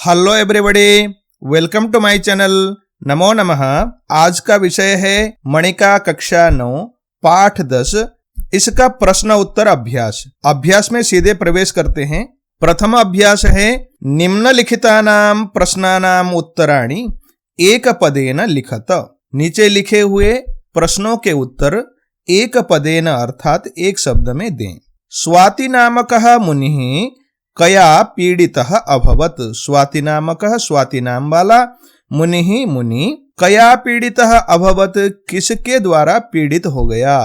Hello everybody, welcome to my channel. नमो नमः। आज का विषय है मणिका कक्षा 9 पाठ 10। इसका प्रश्न उत्तर अभ्यास में सीधे प्रवेश करते हैं। प्रथम अभ्यास है निम्नलिखितानां प्रश्नानां उत्तराणि एकपदेन लिखत। नीचे लिखे हुए प्रश्नों के उत्तर एक पदेन अर्थात एक शब्द में दें। स्वाति नामकः मुनिः कया पीड़ितः अभवत। स्वाति नामकः, स्वाति नाम वाला, मुनि कया पीड़ितः अभवत, किसके द्वारा पीड़ित हो गया।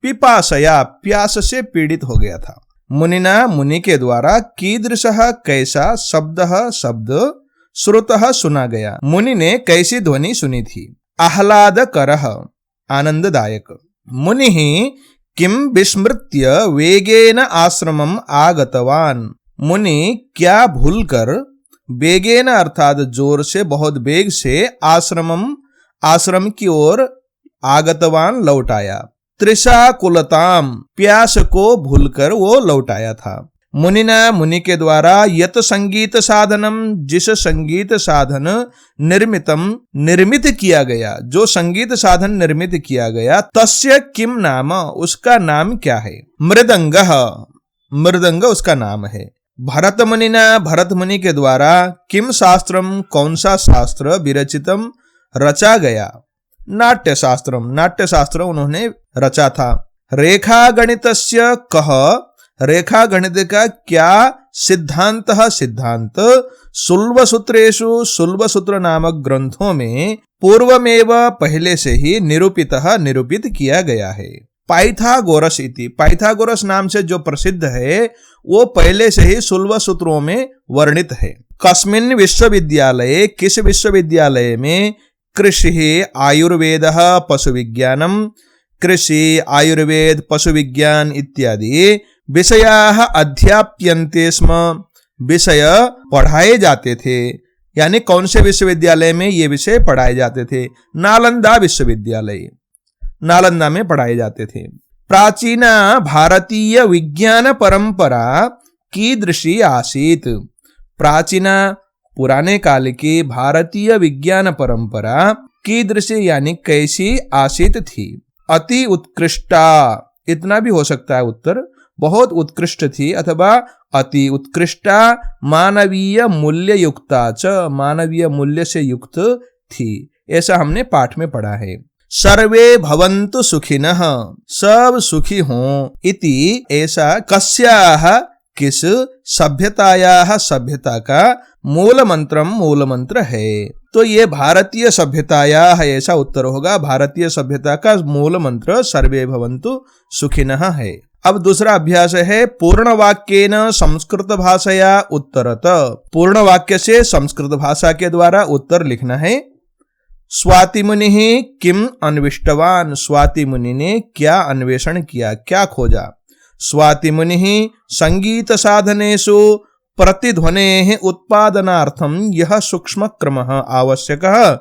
पिपासया, प्यास से पीड़ित हो गया था। मुनिना, मुनि के द्वारा, कीदृशः कैसा, शब्दः शब्द, श्रुतः सुना गया, मुनि ने कैसी ध्वनि सुनी थी। आह्लादकरः आनंददायक। मुनिः किं विस्मृत्य वेगेन आश्रमम् आगतवान्। मुनि क्या भूलकर वेगेन अर्थात जोर से, बहुत वेग से, आश्रम की ओर आगतवान लौट आया। त्रिशाकुलताम, प्यास को भूलकर वो लौट आया था। मुनिना, मुनि के द्वारा, यत संगीत साधनम, जिस संगीत साधन निर्मित किया गया, जो संगीत साधन निर्मित किया गया, तस्य किम नाम, उसका नाम क्या है। मृदंगः, मृदंग उसका नाम है। भरत मुनिना, भरत मुनि के द्वारा, किम शास्त्रम, कौन सा शास्त्र, विरचितम रचा गया। नाट्य शास्त्रम, नाट्य शास्त्र उन्होंने रचा था। रेखा गणितस्य कः, रेखा गणित का क्या सिद्धांत, सिद्धांत सुल्बसूत्रेषु, सुल्बसूत्र नामक ग्रंथों में पूर्वमेव, पहले से ही, निरूपित किया गया है। पाइथागोरस इति, पाइथागोरस नाम से जो प्रसिद्ध है वो पहले से ही सुल्बसूत्रों में वर्णित है। कस्मिन् विश्वविद्यालये, किस विश्वविद्यालय में, कृषि आयुर्वेद पशु विज्ञानम, कृषि आयुर्वेद पशु विज्ञान इत्यादि विषयाः अध्याप्यन्ते स्म, विषय पढ़ाए जाते थे। यानी कौन से विश्वविद्यालय में ये विषय पढ़ाए जाते थे। नालंदा विश्वविद्यालय, नालंदा में पढ़ाए जाते थे। प्राचीना भारतीय विज्ञान परंपरा कीदृशी आसीत। प्राचीना पुराने काल की भारतीय विज्ञान परंपरा कीदृशी यानी कैसी आसीत थी। अति उत्कृष्टा, इतना भी हो सकता है उत्तर, बहुत उत्कृष्ट थी अथवा अति उत्कृष्टा। मानवीय मूल्य युक्ता च, मानवीय मूल्य से युक्त थी, ऐसा हमने पाठ में पढ़ा है। सर्वे भवन्तु सुखिनः, सब सुखी हों। इति, ऐसा, कस्याः, किस, सभ्यतायाः, सभ्यता का, मूल मंत्र है। तो ये भारतीय सभ्यतायाः ऐसा उत्तर होगा। भारतीय सभ्यता का मूल मंत्र सर्वे भवन्तु सुखिनः है। अब दूसरा अभ्यास है पूर्ण वाक्येन संस्कृत भाषया उत्तरत। पूर्ण वाक्य से संस्कृत भाषा के द्वारा उत्तर लिखना है। स्वाति मुनिः किम अन्विष्टवान, स्वाति मुनि ने क्या अन्वेषण किया, क्या खोजा। स्वाति मुनिः संगीत साधनेषु प्रतिध्वनेः उत्पादनार्थं यः सूक्ष्म क्रमः आवश्यकः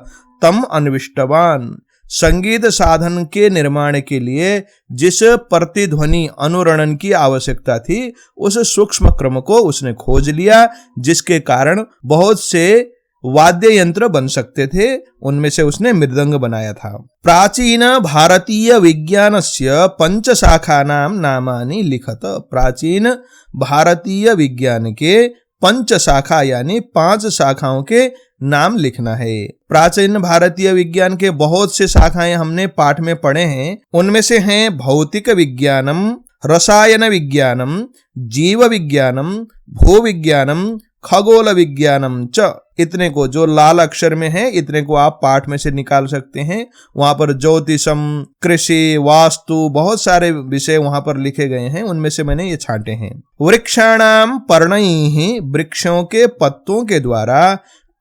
तम अन्विष्टवान। संगीत साधन के निर्माण के लिए जिस प्रतिध्वनि अनुरणन की आवश्यकता थी, उस सूक्ष्म क्रम को उसने खोज लिया, जिसके कारण बहुत से वाद्य यंत्र बन सकते थे। उनमें से उसने मृदंग बनाया था। प्राचीन भारतीय विज्ञानस्य पंचशाखानां नामानि लिखत। प्राचीन भारतीय विज्ञान के पंचशाखा यानी 5 शाखाओं के नाम लिखना है। प्राचीन भारतीय विज्ञान के बहुत से शाखाएं हमने पाठ में पढ़े हैं। उनमें से हैं भौतिक विज्ञानम, रसायन विज्ञानम, जीव विज्ञानम, भूविज्ञानम, खगोल विज्ञानम च। इतने को, जो लाल अक्षर में है, इतने को आप पाठ में से निकाल सकते हैं। वहां पर ज्योतिषम, कृषि, वास्तु, बहुत सारे विषय वहां पर लिखे गए हैं। उनमें से मैंने ये छांटे हैं। वृक्षाणाम पर्णैः, वृक्षों के पत्तों के द्वारा,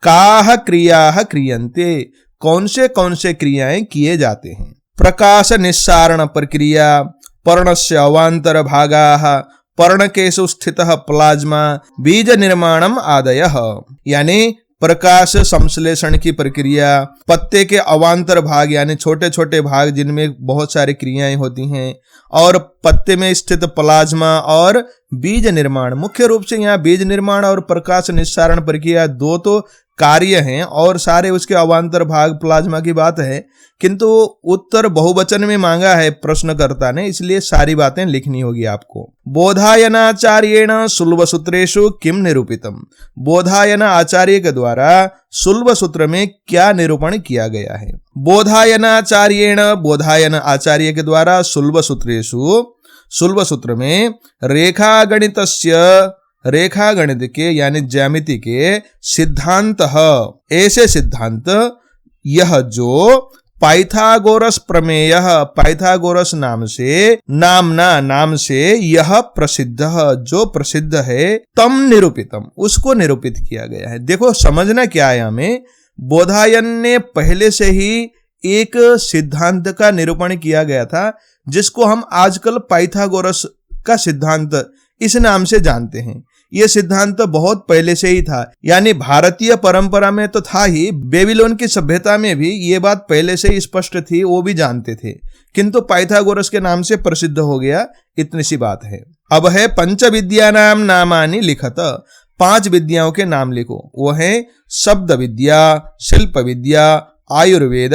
काह क्रियाः क्रियन्ते, कौन से क्रियाएं किए जाते हैं। प्रकाश निस्सारण प्रक्रिया, पर्णस्य अवान्तर भागाः, पर्णकेषु स्थितः प्लाज्मा, बीज निर्माणम आदयः। यानी प्रकाश संश्लेषण की प्रक्रिया, पत्ते के अवांतर भाग यानी छोटे छोटे भाग जिनमें बहुत सारी क्रियाएं होती हैं, और पत्ते में स्थित प्लाज्मा और बीज निर्माण। मुख्य रूप से यहाँ बीज निर्माण और प्रकाश निस्सारण प्रक्रिया दो तो कार्य हैं और सारे उसके अवांतर भाग प्लाज्मा की बात है, किंतु उत्तर बहुवचन में मांगा है प्रश्नकर्ता ने, इसलिए सारी बातें लिखनी होगी आपको। बोधायनाचार्येण सुलभ सूत्रेषु किम निरूपितम। बोधायन आचार्य के द्वारा सुलभ सूत्र में क्या निरूपण किया गया है। बोधायनाचार्येण, बोधायन आचार्य के द्वारा सुलभ सूत्रेषु, सुलभ सूत्र में रेखागणितस्य, रेखा गणित के यानी ज्यामिति के सिद्धांत, ऐसे सिद्धांत यह जो पाइथागोरस प्रमेय, पाइथागोरस नाम से यह प्रसिद्ध, जो प्रसिद्ध है, तम निरूपितम, उसको निरूपित किया गया है। देखो समझना क्या है हमें, बोधायन ने पहले से ही एक सिद्धांत का निरूपण किया गया था जिसको हम आजकल पाइथागोरस का सिद्धांत इस नाम से जानते हैं। यह सिद्धांत बहुत पहले से ही था, यानी भारतीय परंपरा में तो था ही, बेबीलोन की सभ्यता में भी ये बात पहले से ही स्पष्ट थी, वो भी जानते थे, किंतु पाइथागोरस के नाम से प्रसिद्ध हो गया, इतनी सी बात है। अब है पंच विद्यानाम नामानि लिखत, 5 विद्याओं के नाम लिखो। वो है शब्द विद्या, शिल्प विद्या, आयुर्वेद,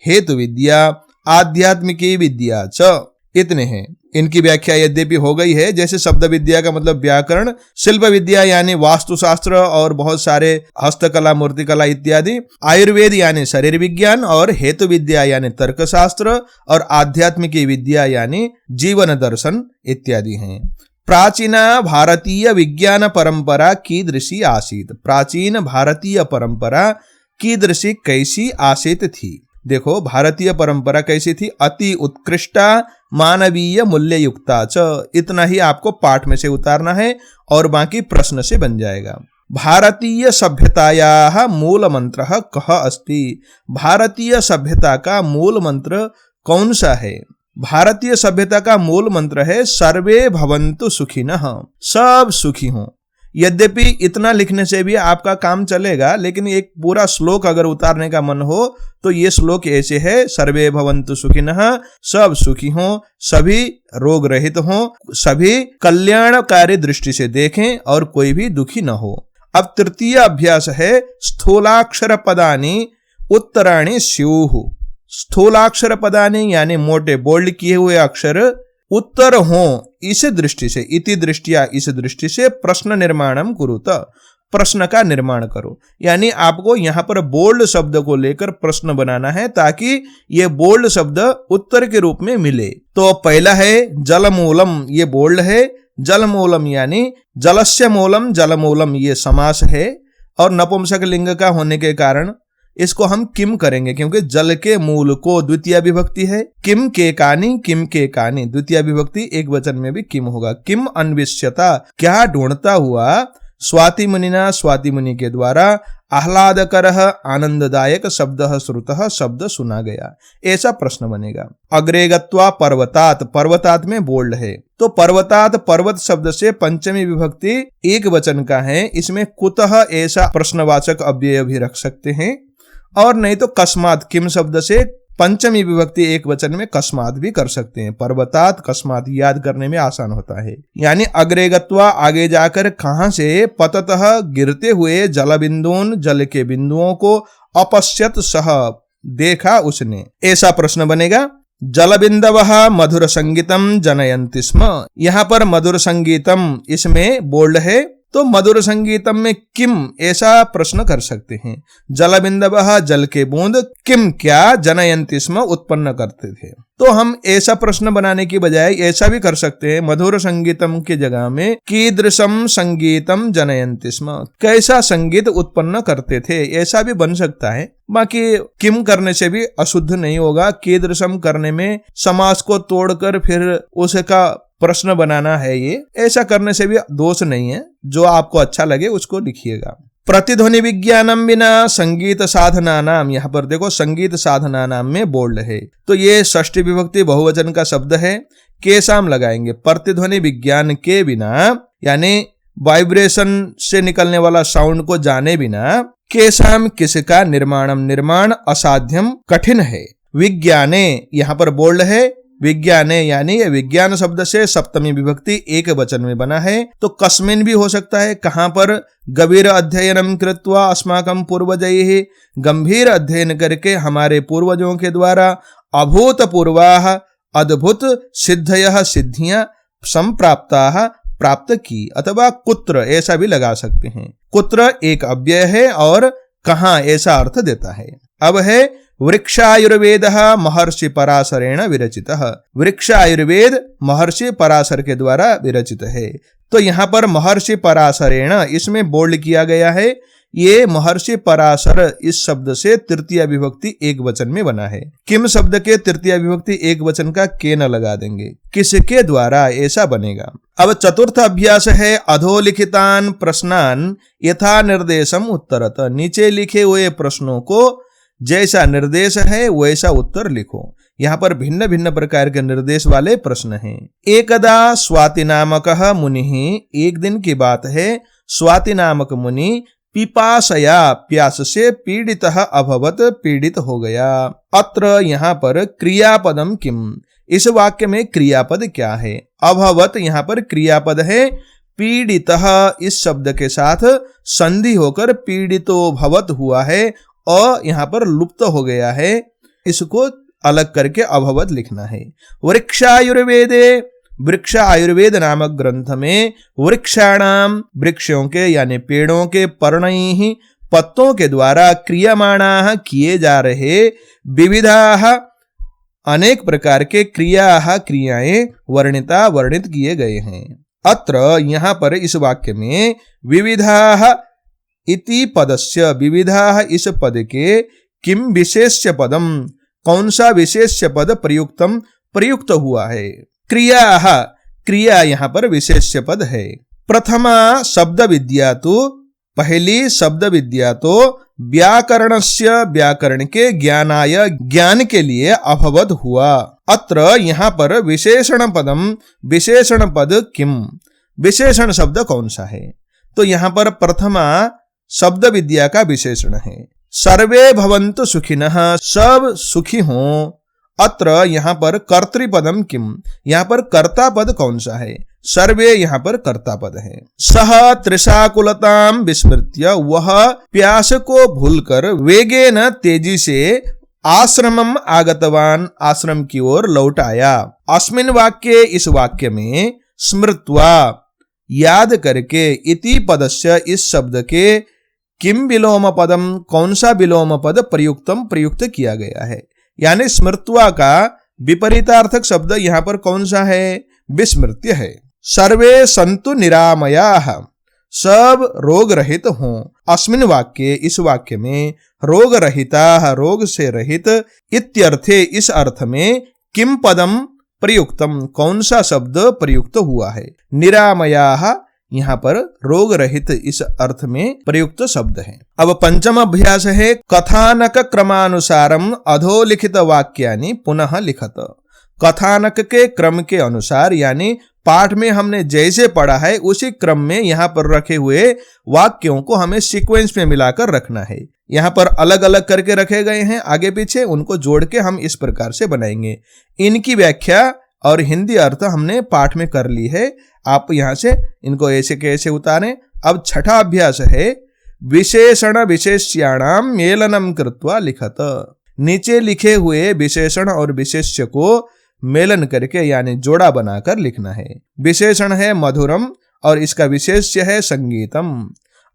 हेतु विद्या, आध्यात्मिकी विद्या च, इतने हैं। इनकी व्याख्या यद्यपि हो गई है, जैसे शब्द विद्या का मतलब व्याकरण, शिल्प विद्या यानी वास्तुशास्त्र और बहुत सारे हस्तकला, मूर्तिकला इत्यादि, आयुर्वेद यानी शरीर विज्ञान, और हेतु विद्या यानी तर्कशास्त्र, और आध्यात्मिकी विद्या यानी जीवन दर्शन इत्यादि हैं। प्राचीना भारतीय विज्ञान परंपरा कीदृशी आसीत। प्राचीन भारतीय परंपरा कीदृशी, कैसी आसीत थी। देखो भारतीय परंपरा कैसी थी, अति उत्कृष्टा मानवीय मूल्य युक्ता च, इतना ही आपको पाठ में से उतारना है और बाकी प्रश्न से बन जाएगा। भारतीय सभ्यतायाः मूल मंत्र कः अस्ति। भारतीय सभ्यता का मूल मंत्र कौन सा है। भारतीय सभ्यता का मूल मंत्र है सर्वे भवन्तु सुखिनः, सब सुखी हों। यद्यपि इतना लिखने से भी आपका काम चलेगा, लेकिन एक पूरा श्लोक अगर उतारने का मन हो तो ये श्लोक ऐसे है, सर्वे भवन्तु सुखिनः, सब सुखी हों, सभी रोग रहित हों, सभी कल्याणकारी दृष्टि से देखें और कोई भी दुखी न हो। अब तृतीय अभ्यास है स्थूलाक्षर पदानि उत्तराणि स्युः। स्थूलाक्षर पदानि यानी मोटे बोल्ड किए हुए अक्षर उत्तर हो, इस दृष्टि से, इति दृष्टिया, इस दृष्टि से प्रश्न निर्माणम कुरुत, प्रश्न का निर्माण करो। यानी आपको यहाँ पर बोल्ड शब्द को लेकर प्रश्न बनाना है ताकि ये बोल्ड शब्द उत्तर के रूप में मिले। तो पहला है जलमूलम, ये बोल्ड है। जलमूलम यानी जलस्य मूलम, जलमूलम ये समास है और नपुंसक लिंग का होने के कारण इसको हम किम करेंगे, क्योंकि जल के मूल को द्वितीय विभक्ति है। किम के कानी, किम के कानी, द्वितीय विभक्ति एक वचन में भी किम होगा। किम अन्विष्यता, क्या ढूंढता हुआ, स्वाति मुनिना, स्वाति मुनि के द्वारा, आह्लादकरः आनंददायक शब्दः श्रुतः, शब्द सुना गया, ऐसा प्रश्न बनेगा। अग्रे गत्वा पर्वतात, पर्वतात में बोल्ड है तो पर्वतात, पर्वत शब्द से पंचमी विभक्ति एक वचन का है, इसमें कुतः ऐसा प्रश्नवाचक अव्यय भी रख सकते हैं, और नहीं तो कस्मात, किम शब्द से पंचमी विभक्ति एक वचन में कस्मात भी कर सकते हैं। पर्वतात कस्मात याद करने में आसान होता है। यानी अग्रे गत्वा, आगे जाकर, कहां से, पततः गिरते हुए, जल बिंदून, जल के बिंदुओं को, अपश्यत सह देखा उसने, ऐसा प्रश्न बनेगा। जल बिंदवः मधुर संगीतम जनयन्ति स्म, यहाँ पर मधुर संगीतम इसमें बोल्ड है तो मधुर संगीतम में किम ऐसा प्रश्न कर सकते हैं। जल बिंदवः जल के बूंद, किम क्या, जनयन्ति स्म उत्पन्न करते थे। तो हम ऐसा प्रश्न बनाने की बजाय ऐसा भी कर सकते हैं, मधुर संगीतम की जगह में कीदृशम संगीतम जनयन्ति स्म, कैसा संगीत उत्पन्न करते थे, ऐसा भी बन सकता है। बाकी किम करने से भी अशुद्ध नहीं होगा। कीदृशम करने में समास को तोड़कर फिर उसका प्रश्न बनाना है, ये ऐसा करने से भी दोष नहीं है। जो आपको अच्छा लगे उसको लिखिएगा। प्रतिध्वनि विज्ञानम बिना संगीत साधना नाम, यहाँ पर देखो संगीत साधना नाम में बोल्ड है तो ये षष्ठी विभक्ति बहुवचन का शब्द है। केसाम लगाएंगे, प्रतिध्वनि विज्ञान के बिना यानी वाइब्रेशन से निकलने वाला साउंड को जाने बिना, केशाम किसका निर्माणम निर्माण असाध्यम कठिन है। विज्ञाने यहाँ पर बोल्ड है, विज्ञाने यानी ये विज्ञान शब्द से सप्तमी विभक्ति एक वचन में बना है, तो कस्मिन भी हो सकता है। कहां पर? गंभीर अध्ययनम कृत्वा अस्माकं पूर्वजैः, गंभीर अध्ययन करके हमारे पूर्वजों के द्वारा अभूतपूर्वाः अद्भुत सिद्धयः सिद्धियां संप्राप्ताः प्राप्त की, अथवा कुत्र ऐसा भी लगा सकते हैं। कुत्र एक अव्यय है और कहां ऐसा अर्थ देता है। अब है वृक्षायुर्वेदः महर्षि पराशरेण विरचितः। वृक्ष आयुर्वेद महर्षि पराशर के द्वारा विरचित है। तो यहाँ पर महर्षि पराशरेण इसमें बोल्ड किया गया है। ये महर्षि पराशर इस शब्द से तृतीय विभक्ति एक वचन में बना है। किम शब्द के तृतीय विभक्ति एक वचन का केन लगा देंगे, किसके द्वारा ऐसा बनेगा। अब चतुर्थ अभ्यास है अधोलिखितान प्रश्नान यथा निर्देशम उत्तरत। नीचे लिखे हुए प्रश्नों को जैसा निर्देश है वैसा उत्तर लिखो। यहाँ पर भिन्न भिन्न प्रकार के निर्देश वाले प्रश्न हैं। एकदा स्वाति नामकः मुनिः, एक दिन की बात है, स्वाति नामक मुनि पिपासया प्यास से पीड़ितः अभवत पीड़ित हो गया। अत्र यहाँ पर क्रियापदम किम, इस वाक्य में क्रियापद क्या है। अभवत यहाँ पर क्रियापद है, पीड़ितः इस शब्द के साथ संधि होकर पीड़ितो भवत हुआ है और यहाँ पर लुप्त हो गया है, इसको अलग करके अभवत लिखना है। वृक्षायुर्वेदे, वृक्ष आयुर्वेद नामक ग्रंथ में वृक्षाणाम वृक्षों के यानी पेड़ों के पर्णैः पत्तों के द्वारा क्रियमाणाः किए जा रहे विविधाः अनेक प्रकार के क्रियाएं वर्णिता वर्णित किए गए हैं। अत्र यहाँ पर इस वाक्य में विविधाः इति पदस्य, विविधाः इस पद के किम विशेष्य पदम, कौन सा विशेष्य पद प्रयुक्तम प्रयुक्त हुआ है। क्रिया यहाँ पर विशेष्य पद है। प्रथमा शब्द विद्या तो, पहली शब्द विद्या तो व्याकरणस्य व्याकरण के ज्ञानाय ज्ञान के लिए अभवत हुआ। अत्र यहाँ पर विशेषण पदम, विशेषण पद किम, विशेषण शब्द कौन सा है। तो यहाँ पर प्रथमा शब्द विद्या का विशेषण है। सर्वे भवन्तु सुखिनः, सब सुखी हों। अत्र यहाँ पर कर्तृपदम किम, यहाँ पर कर्ता पद कौन सा है। सर्वे यहाँ पर कर्ता पद है। सह त्रिशाकुलताम विस्मृत्य, वह प्यास को भूलकर वेगेन तेजी से आश्रमम आगतवान, आश्रम की ओर लौट आया। अस्मिन् वाक्ये इस वाक्य में स्मृत्वा याद करके इति पदस्य इस शब्द के किम विलोम पदम, कौन सा विलोम पद प्रयुक्तम प्रयुक्त किया गया है। यानी स्मृत्वा का विपरीतार्थक शब्द यहाँ पर कौन सा है, विस्मृत्य है। सर्वे संतु निरामयाः, सब रोग रहित हों। अस्मिन् वाक्ये इस वाक्य में रोग रहिताः, रोग से रहित, इत्यर्थे इस अर्थ में किम पदम प्रयुक्तम, कौन सा शब्द प्रयुक्त हुआ है। निरामयाः यहाँ पर रोग रहित इस अर्थ में प्रयुक्त शब्द है। अब पंचम अभ्यास है कथानक क्रमानुसारम अधोलिखित वाक्यानि पुनः लिखत। कथानक के क्रम के अनुसार यानी पाठ में हमने जैसे पढ़ा है उसी क्रम में यहाँ पर रखे हुए वाक्यों को हमें सीक्वेंस में मिलाकर रखना है। यहाँ पर अलग अलग करके रखे गए हैं आगे पीछे, उनको जोड़ के हम इस प्रकार से बनाएंगे। इनकी व्याख्या और हिंदी अर्थ हमने पाठ में कर ली है। आप यहाँ से इनको ऐसे कैसे उतारें। अब छठा अभ्यास है विशेषण विशेष्याणाम मेलनम कृत्वा लिखत। नीचे लिखे हुए विशेषण और विशेष्य को मेलन करके यानी जोड़ा बनाकर लिखना है। विशेषण है मधुरम और इसका विशेष्य है संगीतम।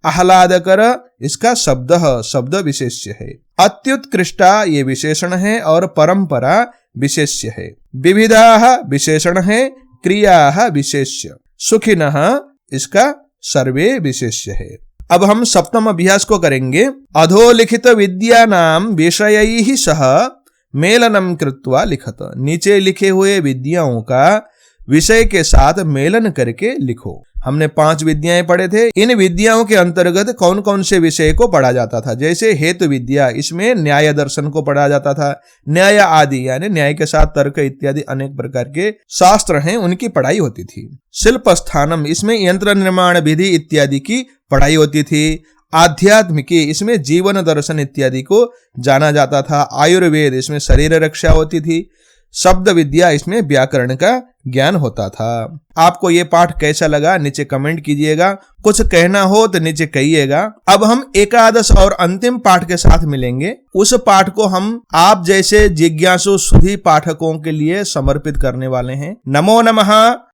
आह्लादकर इसका शब्द विशेष्य है। अत्युत्कृष्टा ये विशेषण है और परंपरा विशेष्य है। विविधाः विशेषण है, क्रियाः विशेष्य। सुखिनः इसका सर्वे विशेष्य है। अब हम सप्तम अभ्यास को करेंगे। अधोलिखित विद्यानाम विषयैः सह मेलनम कृत्वा लिखत। नीचे लिखे हुए विद्याओं का विषय के साथ मेलन करके लिखो। हमने 5 विद्याएं पढ़े थे। इन विद्याओं के अंतर्गत कौन कौन से विषय को पढ़ा जाता था। जैसे हेतु विद्या, इसमें न्याय दर्शन को पढ़ा जाता था। न्याय आदि यानी न्याय के साथ तर्क इत्यादि अनेक प्रकार के शास्त्र हैं, उनकी पढ़ाई होती थी। शिल्प स्थानम, इसमें यंत्र निर्माण विधि इत्यादि की पढ़ाई होती थी। आध्यात्मिकी, इसमें जीवन दर्शन इत्यादि को जाना जाता था। आयुर्वेद, इसमें शरीर रक्षा होती थी। शब्द विद्या, इसमें व्याकरण का ज्ञान होता था। आपको ये पाठ कैसा लगा नीचे कमेंट कीजिएगा। कुछ कहना हो तो नीचे कहिएगा। अब हम एकादश और अंतिम पाठ के साथ मिलेंगे। उस पाठ को हम आप जैसे जिज्ञासु सुधी पाठकों के लिए समर्पित करने वाले हैं। नमो नमः।